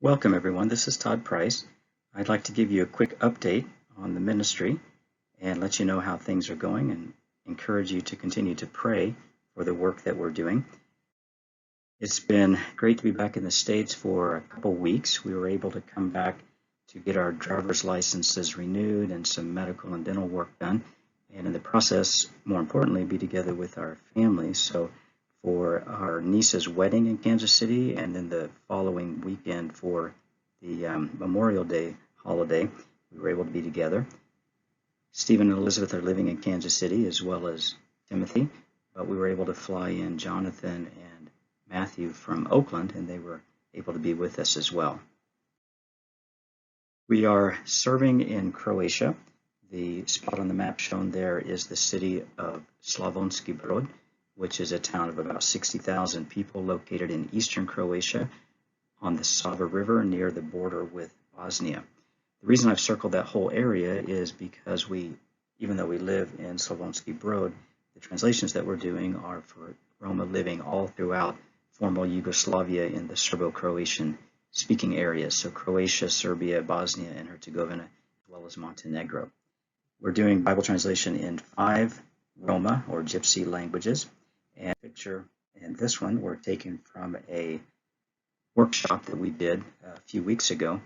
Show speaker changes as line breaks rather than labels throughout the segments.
Welcome everyone, this is Todd Price. I'd like to give you a quick update on the ministry and let you know how things are going and encourage you to continue to pray for the work that we're doing. It's been great to be back in the States for a couple weeks. We were able to come back to get our driver's licenses renewed and some medical and dental work done, and in the process, more importantly, be together with our families. So for our niece's wedding in Kansas City, and then the following weekend for the Memorial Day holiday, we were able to be together. Stephen and Elizabeth are living in Kansas City, as well as Timothy, but we were able to fly in Jonathan and Matthew from Oakland, and they were able to be with us as well. We are serving in Croatia. The spot on the map shown there is the city of Slavonski Brod, which is a town of about 60,000 people located in eastern Croatia on the Sava River near the border with Bosnia. The reason I've circled that whole area is because even though we live in Slavonski Brod, the translations that we're doing are for Roma living all throughout former Yugoslavia in the Serbo-Croatian speaking areas, so Croatia, Serbia, Bosnia, and Herzegovina, as well as Montenegro. We're doing Bible translation in 5 Roma or Gypsy languages. And the picture and this one were taken from a workshop that we did a few weeks ago.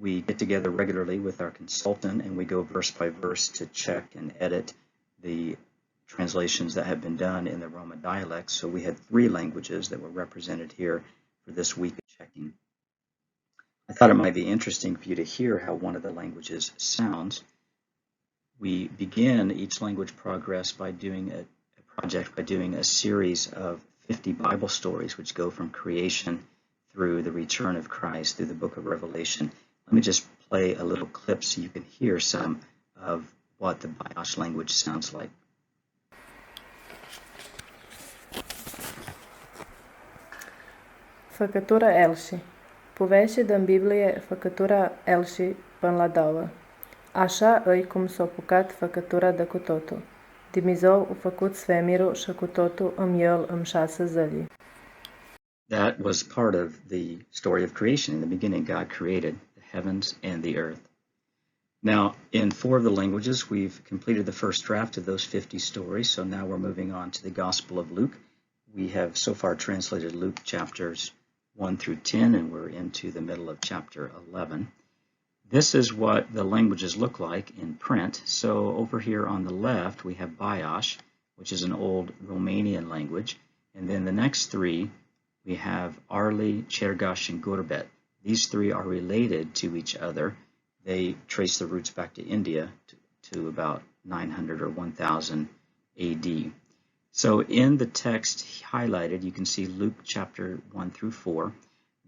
We get together regularly with our consultant and we go verse by verse to check and edit the translations that have been done in the Roma dialects. So we had 3 languages that were represented here for this week of checking. I thought it might be interesting for you to hear how one of the languages sounds. We begin each language progress by doing a series of 50 Bible stories which go from creation through the return of Christ through the book of Revelation. Let me just play a little clip so you can hear some of what the Biosh language sounds like.
Făcătura Elși. Povești din Biblie făcătura Elși până la două. Așa îi cum s-a apucat făcătura de cu totul. Dumnezeu a făcut svemirul și cu totul în el în 6 zile.
That was part of the story of creation. In the beginning, God created the heavens and the earth. Now, in 4 of the languages, we've completed the first draft of those 50 stories, so now we're moving on to the Gospel of Luke. We have so far translated Luke chapters 1 through 10, and we're into the middle of chapter 11. This is what the languages look like in print. So over here on the left, we have Biosh, which is an old Romanian language. And then the next 3, we have Arli, Chergash, and Gurbet. These 3 are related to each other. They trace the roots back to India to about 900 or 1000 AD. So in the text highlighted, you can see Luke chapter 1 through 4.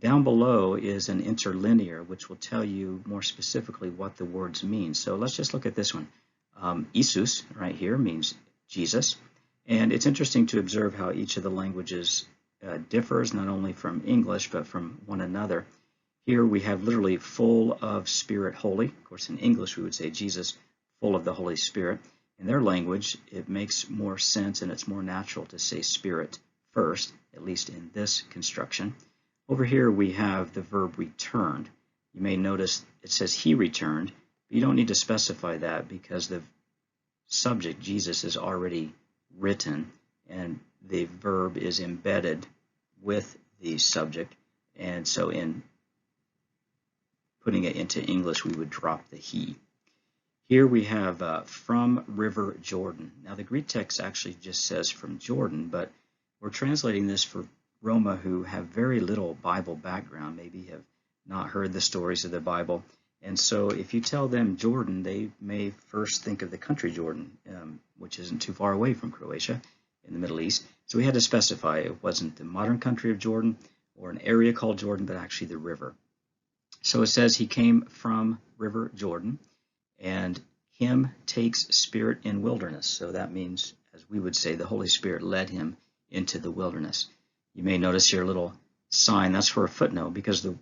Down below is an interlinear, which will tell you more specifically what the words mean. So let's just look at this one. Isus, right here, means Jesus. And it's interesting to observe how each of the languages differs, not only from English, but from one another. Here we have literally full of Spirit Holy. Of course, in English, we would say Jesus, full of the Holy Spirit. In their language, it makes more sense and it's more natural to say Spirit first, at least in this construction. Over here we have the verb returned. You may notice it says he returned, but you don't need to specify that because the subject, Jesus, is already written and the verb is embedded with the subject. And so in putting it into English, we would drop the he. Here we have from River Jordan. Now the Greek text actually just says from Jordan, but we're translating this for Roma who have very little Bible background, maybe have not heard the stories of the Bible. And so if you tell them Jordan, they may first think of the country Jordan, which isn't too far away from Croatia in the Middle East. So we had to specify it wasn't the modern country of Jordan or an area called Jordan, but actually the river. So it says he came from River Jordan, and him takes spirit in wilderness. So that means, as we would say, the Holy Spirit led him into the wilderness. You may notice here a little sign, that's for a footnote, because the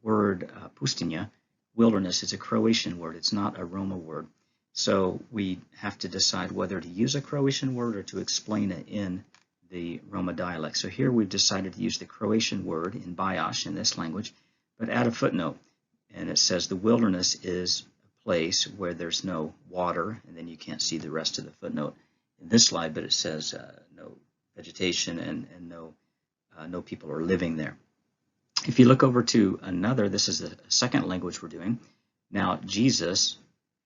word pustinja, wilderness, is a Croatian word. It's not a Roma word. So we have to decide whether to use a Croatian word or to explain it in the Roma dialect. So here we've decided to use the Croatian word in Biosh, in this language, but add a footnote, and it says the wilderness is a place where there's no water, and then you can't see the rest of the footnote in this slide, but it says no vegetation and no people are living there. If you look over to another, this is the second language we're doing. Now, Jesus,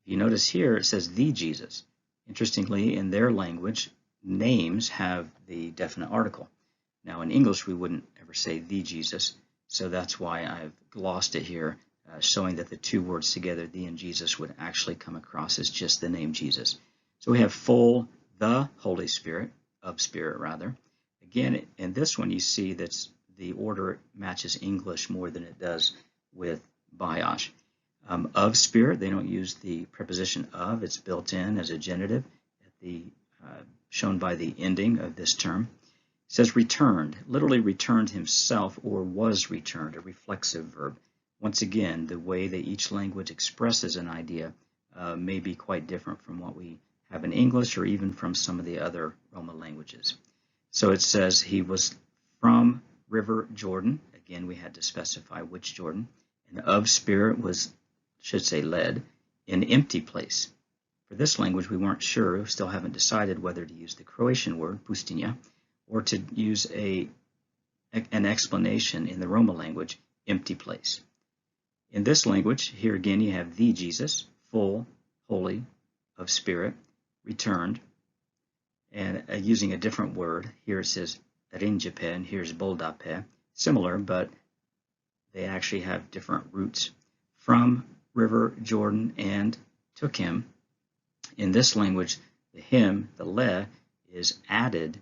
if you notice here, it says the Jesus. Interestingly, in their language, names have the definite article. Now, in English, we wouldn't ever say the Jesus, so that's why I've glossed it here, showing that the two words together, the and Jesus, would actually come across as just the name Jesus. So we have full, the Holy Spirit, of Spirit rather. Again, in this one, you see that the order matches English more than it does with bios. Of Spirit, they don't use the preposition of. It's built in as a genitive, shown by the ending of this term. It says returned, literally returned himself or was returned, a reflexive verb. Once again, the way that each language expresses an idea may be quite different from what we have in English or even from some of the other Roma languages. So it says he was from River Jordan. Again, we had to specify which Jordan. And of Spirit was, should say led, in empty place. For this language, we weren't sure. We still haven't decided whether to use the Croatian word, pustinja, or to use an explanation in the Roma language, empty place. In this language, here again, you have the Jesus, full, holy, of Spirit, returned, and using a different word. Here it says rinjepe, and here's boldape. Similar, but they actually have different roots. From River Jordan and took him. In this language, the him, the le, is added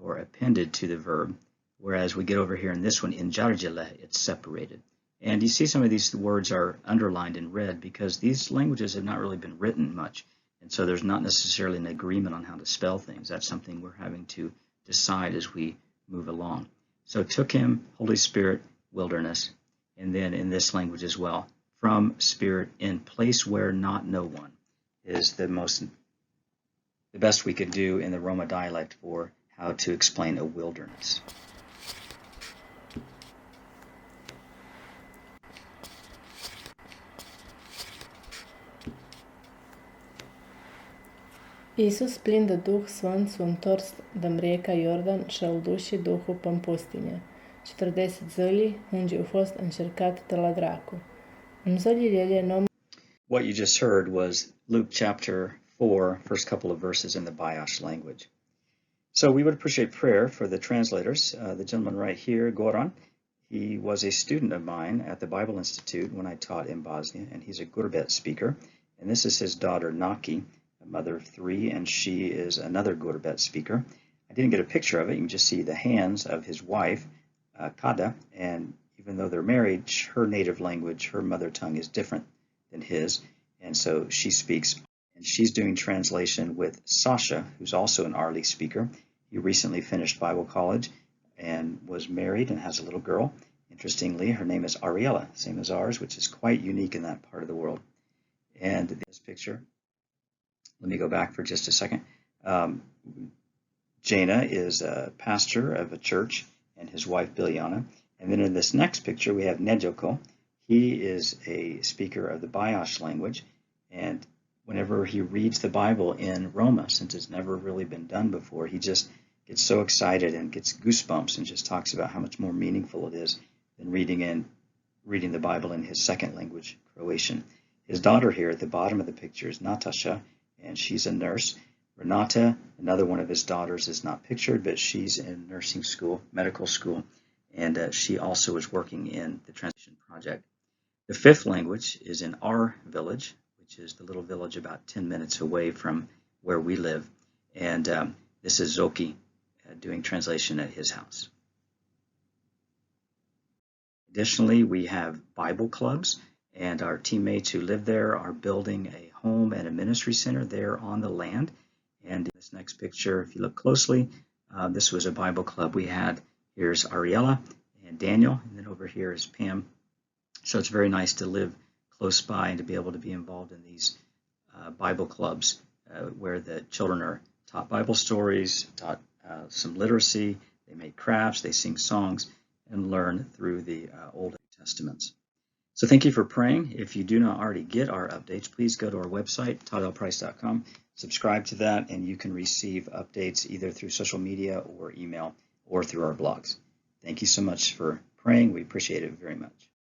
or appended to the verb, whereas we get over here in this one, in jarjele, it's separated. And you see some of these words are underlined in red because these languages have not really been written much. And so there's not necessarily an agreement on how to spell things. That's something we're having to decide as we move along. So took him, Holy Spirit, wilderness, and then in this language as well, from Spirit, in place where not no one, is the best we could do in the Roma dialect for how to explain a wilderness.
Isus, plin de Duh Sfânt, s-a întors dăm rieka Iordan și-al duși Duhul pân pustinje. 40 zili, unde a fost încercat de la dracu. În zilele ele
What you just heard was Luke chapter 4, first couple of verses in the Bios language. So we would appreciate prayer for the translators. The gentleman right here, Goran, he was a student of mine at the Bible Institute when I taught in Bosnia, and he's a Gurbet speaker. And this is his daughter, Naki, a mother of 3, and she is another Gurbet speaker. I didn't get a picture of it. You can just see the hands of his wife, Kada, and even though they're married, her native language, her mother tongue is different than his, and so she speaks, and she's doing translation with Sasha, who's also an Arli speaker. He recently finished Bible college and was married and has a little girl. Interestingly, her name is Ariella, same as ours, which is quite unique in that part of the world. And this picture, let me go back for just a second. Jana is a pastor of a church, and his wife Biljana. And then in this next picture, we have Nedjoko. He is a speaker of the Bios language, and whenever he reads the Bible in Roma, since it's never really been done before, he just gets so excited and gets goosebumps and just talks about how much more meaningful it is than reading the Bible in his second language, Croatian. His daughter here at the bottom of the picture is Natasha, and she's a nurse. Renata, another one of his daughters, is not pictured, but she's in nursing school, medical school, and she also is working in the translation project. The fifth language is in our village, which is the little village about 10 minutes away from where we live, and this is Zoki doing translation at his house. Additionally, we have Bible clubs, and our teammates who live there are building a home and a ministry center there on the land. And in this next picture, if you look closely, this was a Bible club we had. Here's Ariella and Daniel, and then over here is Pam. So it's very nice to live close by and to be able to be involved in these Bible clubs where the children are taught Bible stories, taught some literacy, they make crafts, they sing songs, and learn through the Old Testament. estimates. So thank you for praying. If you do not already get our updates, please go to our website, toddlprice.com, subscribe to that, and you can receive updates either through social media or email or through our blogs. Thank you so much for praying. We appreciate it very much.